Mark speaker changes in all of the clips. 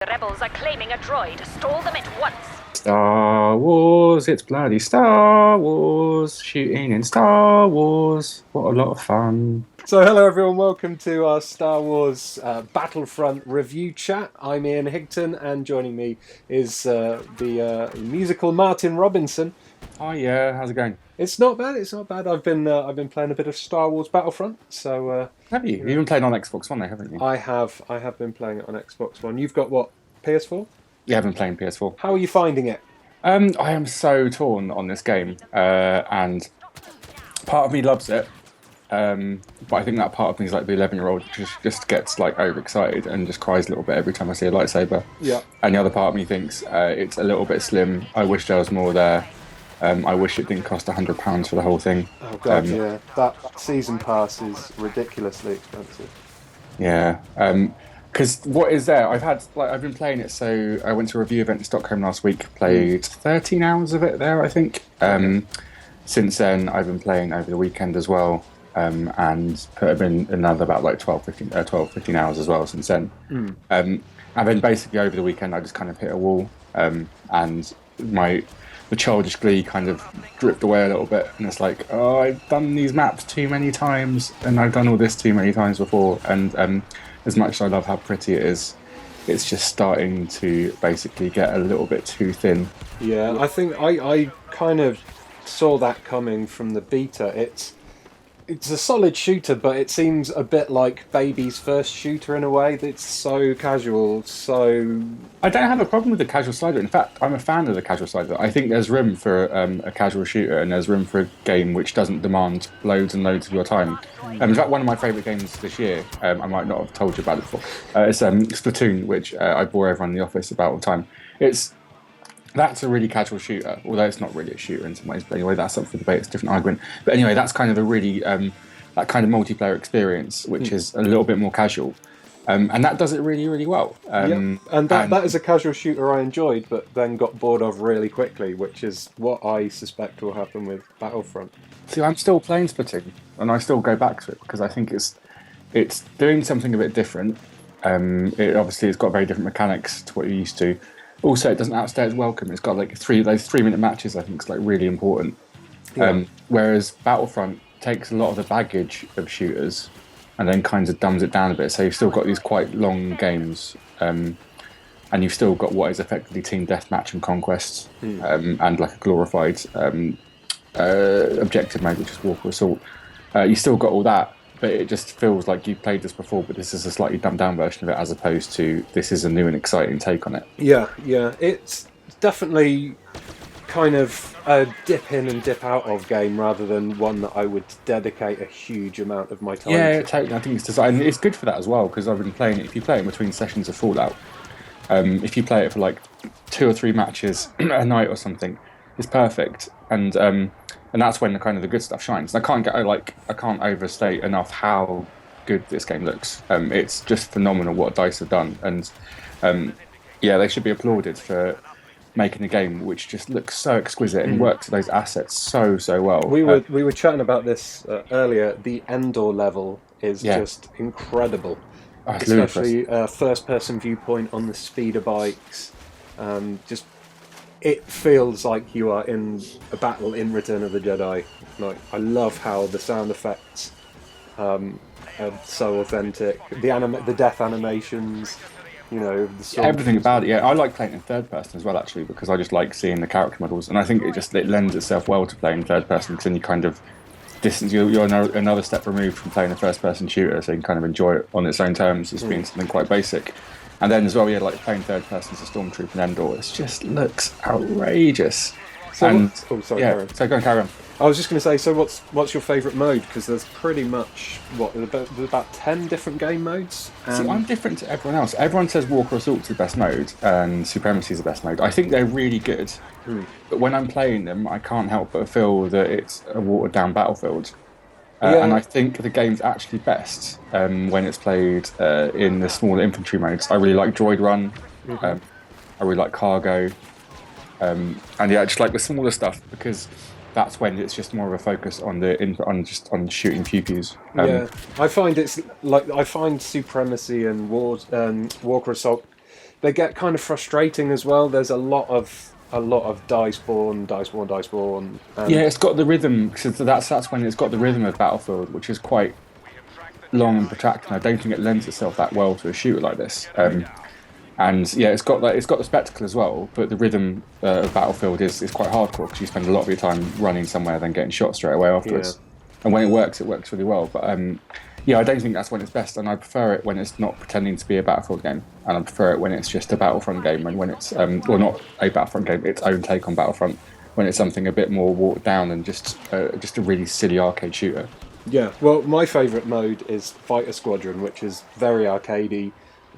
Speaker 1: The rebels are claiming a droid. Stall them at once.
Speaker 2: Star Wars, it's bloody Star Wars, shooting in Star Wars. What a lot of fun.
Speaker 3: So hello everyone, welcome to our Star Wars Battlefront review chat. I'm Ian Higton and joining me is the musical Martin Robinson.
Speaker 2: Oh yeah, how's it going?
Speaker 3: It's not bad, I've been playing a bit of Star Wars Battlefront. So
Speaker 2: Have you? You've been playing on Xbox One though, haven't you?
Speaker 3: I have been playing it on Xbox One. You've got what, PS4?
Speaker 2: You haven't playing PS4.
Speaker 3: How are you finding it?
Speaker 2: I am so torn on this game, and part of me loves it, but I think that part of me is like the 11-year-old just gets like overexcited and just cries a little bit every time I see a lightsaber.
Speaker 3: Yeah.
Speaker 2: And the other part of me thinks it's a little bit slim. I wish there was more there. I wish it didn't cost £100 for the whole thing.
Speaker 3: Oh god, yeah. That season pass is ridiculously expensive.
Speaker 2: Yeah. Because what is there? I've been playing it. So I went to a review event in Stockholm last week. Played 13 hours of it there, I think. Since then, I've been playing over the weekend as well, and put in another about like 15 hours as well since then. And then basically over the weekend, I just kind of hit a wall, and the childish glee kind of dripped away a little bit, and it's like, oh, I've done these maps too many times, and I've done all this too many times before, and as much as I love how pretty it is, it's just starting to basically get a little bit too thin.
Speaker 3: Yeah, I think I kind of saw that coming from the beta. It's a solid shooter, but it seems a bit like baby's first shooter in a way. It's so casual, so...
Speaker 2: I don't have a problem with the casual side of it. In fact, I'm a fan of the casual side of it. I think there's room for a casual shooter, and there's room for a game which doesn't demand loads and loads of your time. In fact, one of my favourite games this year, I might not have told you about it before, it's Splatoon, which I bore everyone in the office about all the time. That's a really casual shooter, although it's not really a shooter in some ways, but anyway, that's up for debate, it's a different argument. But anyway, that's kind of a really, that kind of multiplayer experience, which is a little bit more casual. And that does it really, really well.
Speaker 3: And that is a casual shooter I enjoyed, but then got bored of really quickly, which is what I suspect will happen with Battlefront.
Speaker 2: See, I'm still playing Splatoon, and I still go back to it, because I think it's doing something a bit different. It's got very different mechanics to what you're used to. Also, it doesn't outstay its welcome. It's got like those 3-minute matches. I think is like really important.
Speaker 3: Yeah.
Speaker 2: Whereas Battlefront takes a lot of the baggage of shooters and then kind of dumbs it down a bit. So you've still got these quite long games, and you've still got what is effectively team deathmatch and conquests, and like a glorified objective mode, which is Walker Assault. You still got all that. But it just feels like you've played this before, but this is a slightly dumbed down version of it, as opposed to this is a new and exciting take on it.
Speaker 3: Yeah, it's definitely kind of a dip in and dip out of game rather than one that I would dedicate a huge amount of my time to.
Speaker 2: Totally. I think it's designed, and it's good for that as well, because I've been playing it. If you play it in between sessions of Fallout, if you play it for like 2 or 3 matches a night or something, it's perfect. And that's when the good stuff shines. And I can't overstate enough how good this game looks. It's just phenomenal what DICE have done, and they should be applauded for making a game which just looks so exquisite and works with those assets so well.
Speaker 3: We were chatting about this earlier. The Endor level is just incredible, especially first-person viewpoint on the speeder bikes. It feels like you are in a battle in Return of the Jedi. Like, I love how the sound effects are so authentic. The death animations, the
Speaker 2: everything about it. Yeah, I like playing in third person as well, actually, because I just like seeing the character models, and I think it lends itself well to playing third person, because then you kind of distance. You're another step removed from playing a first person shooter, so you can kind of enjoy it on its own terms as being something quite basic. And then as well, like playing third person as a stormtrooper in Endor, it just looks outrageous.
Speaker 3: So
Speaker 2: carry on.
Speaker 3: I was just going to say, so what's your favourite mode? Because there's pretty much there's about 10 different game modes.
Speaker 2: See, I'm different to everyone else. Everyone says Walker Assault's the best mode and Supremacy is the best mode. I think they're really good, but when I'm playing them, I can't help but feel that it's a watered down Battlefield. And I think the game's actually best when it's played in the smaller infantry modes. I really like Droid Run. I really like Cargo. And just like the smaller stuff, because that's when it's just more of a focus on shooting pew-pews.
Speaker 3: I find Supremacy and Walker Assault they get kind of frustrating as well. There's a lot of die spawn. And
Speaker 2: Yeah, it's got the rhythm. So that's when it's got the rhythm of Battlefield, which is quite long and protracted. And I don't think it lends itself that well to a shooter like this. And yeah, it's got the spectacle as well, but the rhythm of Battlefield is quite hardcore because you spend a lot of your time running somewhere, then getting shot straight away afterwards.
Speaker 3: Yeah.
Speaker 2: And when it works really well. But yeah, I don't think that's when it's best, and I prefer it when it's not pretending to be a Battlefield game, and I prefer it when it's just a Battlefront game, and when it's or not a Battlefront game, its own take on Battlefront, when it's something a bit more watered down and just a really silly arcade shooter.
Speaker 3: Yeah, well, my favourite mode is Fighter Squadron, which is very arcadey,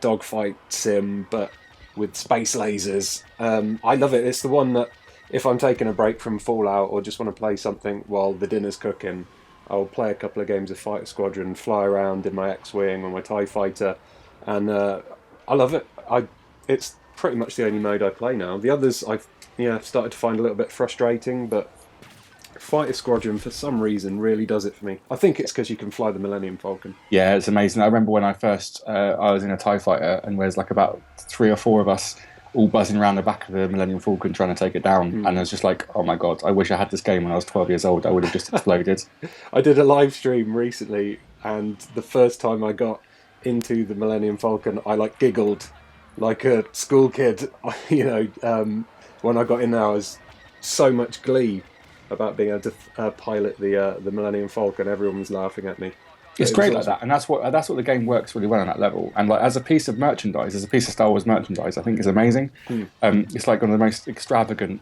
Speaker 3: dogfight sim, but with space lasers. I love it. It's the one that, if I'm taking a break from Fallout or just want to play something while the dinner's cooking, I'll play a couple of games of Fighter Squadron, fly around in my X-Wing or my TIE Fighter, and I love it. It's pretty much the only mode I play now. The others I've started to find a little bit frustrating, but Fighter Squadron, for some reason, really does it for me. I think it's because you can fly the Millennium Falcon.
Speaker 2: Yeah, it's amazing. I remember when I first I was in a TIE Fighter, and there's like about 3 or 4 of us all buzzing around the back of the Millennium Falcon trying to take it down. And I was just like, oh my god, I wish I had this game when I was 12 years old. I would have just exploded.
Speaker 3: I did a live stream recently, and the first time I got into the Millennium Falcon, I giggled like a school kid. When I got in there, I was so much glee about being able to pilot the Millennium Falcon. Everyone was laughing at me.
Speaker 2: It's great like that, and that's what the game works really well on that level. And like as a piece of merchandise, as a piece of Star Wars merchandise, I think is amazing. It's like one of the most extravagant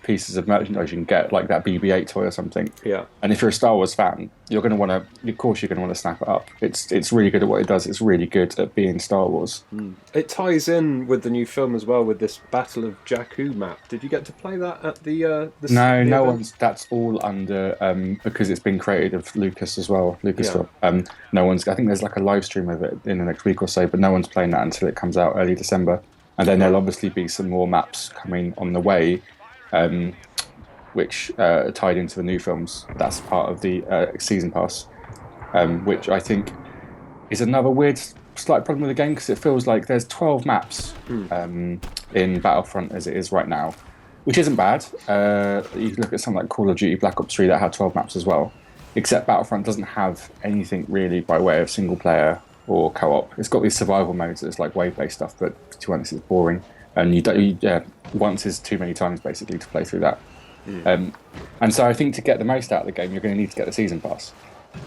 Speaker 2: pieces of merchandise you can get, like that BB-8 toy or something.
Speaker 3: Yeah.
Speaker 2: And if you're a Star Wars fan, you're going to want to, of course, you're going to want to snap it up. It's really good at what it does. It's really good at being Star Wars.
Speaker 3: It ties in with the new film as well, with this Battle of Jakku map. Did you get to play that at the
Speaker 2: No
Speaker 3: event?
Speaker 2: one's. That's all under because it's been created of Lucas as well. Lucasfilm. No one's. I think there's like a live stream of it in the next week or so, but no one's playing that until it comes out early December. And then there'll obviously be some more maps coming on the way, which are tied into the new films. That's part of the season pass, which I think is another weird, slight problem with the game because it feels like there's 12 maps in Battlefront as it is right now, which isn't bad. You can look at something like Call of Duty Black Ops 3 that had 12 maps as well. Except Battlefront doesn't have anything really by way of single player or co-op. It's got these survival modes that's like wave-based stuff, but to be honest, it's boring. And once is too many times basically to play through that. And so I think to get the most out of the game, you're going to need to get the season pass.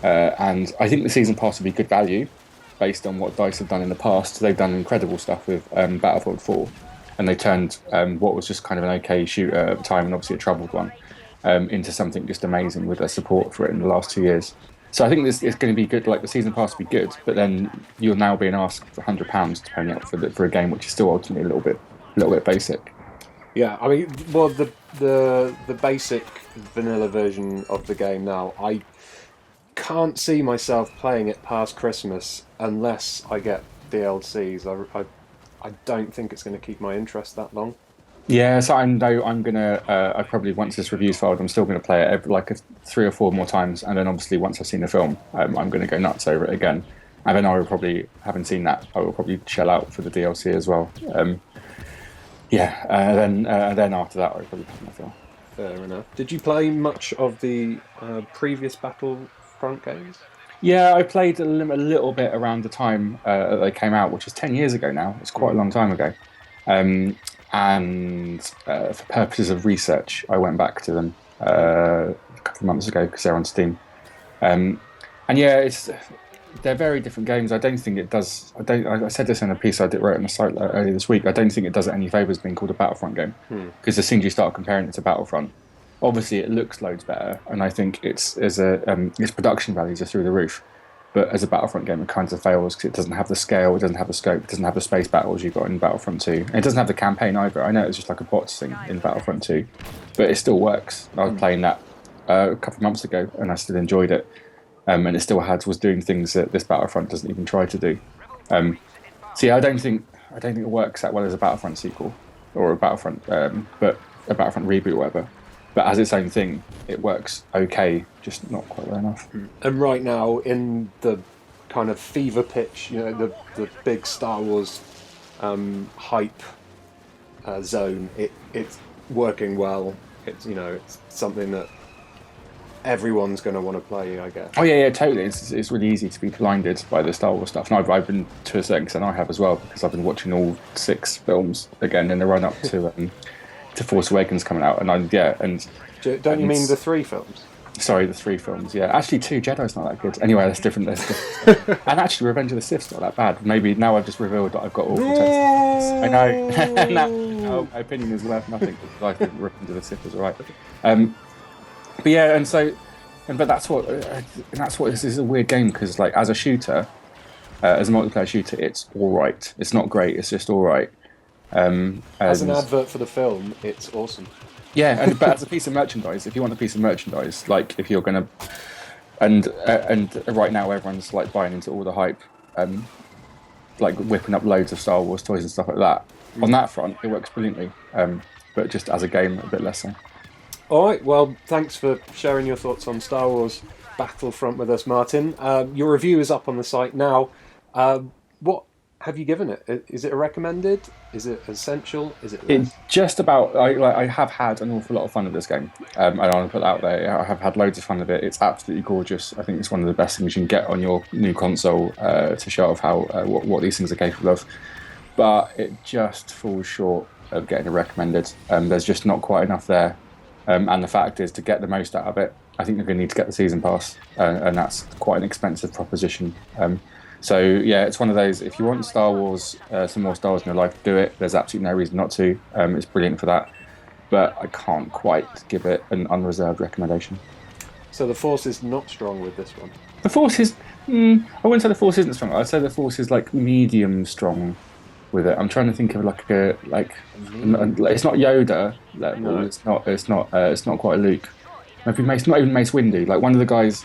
Speaker 2: And I think the season pass would be good value based on what DICE have done in the past. They've done incredible stuff with Battlefield 4, and they turned what was just kind of an okay shooter at the time, and obviously a troubled one, into something just amazing with their support for it in the last 2 years. So I think this is going to be good. Like the season pass will be good, but then you're now being asked for £100 to pony up for a game which is still ultimately a little bit basic.
Speaker 3: Yeah, I mean, well, the basic vanilla version of the game now, I can't see myself playing it past Christmas unless I get DLCs. I don't think it's going to keep my interest that long.
Speaker 2: Yeah, so I'm gonna. I probably once this review's filed, I'm still gonna play it 3 or 4 more times, and then obviously once I've seen the film, I'm gonna go nuts over it again. And then I will probably, having seen that, I will probably shell out for the DLC as well. Then after that, I'll probably have my fill.
Speaker 3: Fair enough. Did you play much of the previous Battlefront games?
Speaker 2: Yeah, I played a little bit around the time that they came out, which is 10 years ago now. It's quite a long time ago. And for purposes of research, I went back to them a couple of months ago because they're on Steam. And yeah, they're very different games. I don't think it does. I said this in a piece I wrote on the site earlier this week. I don't think it does it any favours being called a Battlefront game because as soon as you start comparing it to Battlefront, obviously it looks loads better, and I think its production values are through the roof. But as a Battlefront game, it kind of fails because it doesn't have the scale, it doesn't have the scope, it doesn't have the space battles you've got in Battlefront 2. And it doesn't have the campaign either. I know it's just like a bots thing in Battlefront 2, but it still works. I was playing that a couple of months ago, and I still enjoyed it. And it still was doing things that this Battlefront doesn't even try to do. So yeah, I don't think it works that well as a Battlefront sequel or a Battlefront, but a Battlefront reboot or whatever. But as its own thing, it works okay, just not quite well enough.
Speaker 3: And right now, in the kind of fever pitch, the big Star Wars hype zone. It's working well. It's something that everyone's going to want to play, I guess.
Speaker 2: Oh yeah, totally. It's really easy to be blinded by the Star Wars stuff, and I've been, to a certain extent, I have as well, because I've been watching all 6 films again in the run up to Force Awakens coming out, and
Speaker 3: Don't you mean the 3 films?
Speaker 2: Sorry, the 3 films. Yeah, actually, 2 Jedi's not that good. Anyway, that's different. And actually, Revenge of the Sith's not that bad. Maybe now I've just revealed that I've got awful taste. I know. now my opinion is worth nothing. I think Revenge of the Sith was alright. But yeah, but that's what this is a weird game, because like as a shooter, as a multiplayer shooter, it's all right. It's not great. It's just all right.
Speaker 3: As an advert for the film, it's awesome.
Speaker 2: Yeah, but as a piece of merchandise, if you want a piece of merchandise, like if you're gonna, and right now everyone's like buying into all the hype, like whipping up loads of Star Wars toys and stuff like that. On that front, it works brilliantly. But just as a game, a bit less so.
Speaker 3: All right, well, thanks for sharing your thoughts on Star Wars Battlefront with us, Martin. Your review is up on the site now. What have you given it? Is it a recommended? Is it essential? Is it less?
Speaker 2: It's just about. I have had an awful lot of fun with this game, and I want to put that out there. I have had loads of fun with it. It's absolutely gorgeous. I think it's one of the best things you can get on your new console to show off how what these things are capable of. But it just falls short of getting a recommended. There's just not quite enough there. And the fact is, to get the most out of it, I think you're going to need to get the season pass, and that's quite an expensive proposition. So yeah, it's one of those. If you want Star Wars, some more Star Wars in your life, do it. There's absolutely no reason not to. It's brilliant for that, but I can't quite give it an unreserved recommendation.
Speaker 3: So the Force is not strong with this one.
Speaker 2: The Force is. I wouldn't say the Force isn't strong. I'd say the Force is like medium strong with it. I'm trying to think of like it's not Yoda level. No. It's not quite Luke. Maybe not even Mace Windu. Like one of the guys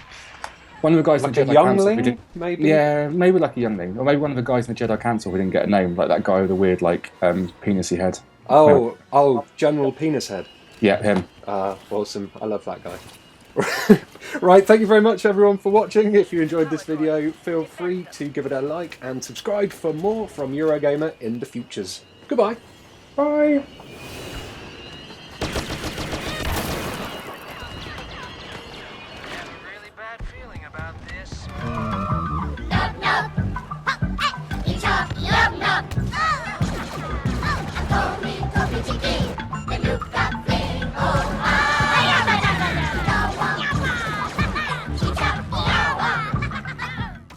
Speaker 2: in the Jedi
Speaker 3: youngling, maybe.
Speaker 2: Yeah, maybe like a youngling, or maybe one of the guys in the Jedi Council who didn't get a name, like that guy with the weird like penisy head.
Speaker 3: Oh, General Penis Head.
Speaker 2: Yeah, him.
Speaker 3: Awesome. I love that guy. Right, thank you very much everyone for watching. If you enjoyed this video, feel free to give it a like and subscribe for more from Eurogamer in the futures. Goodbye.
Speaker 2: Bye.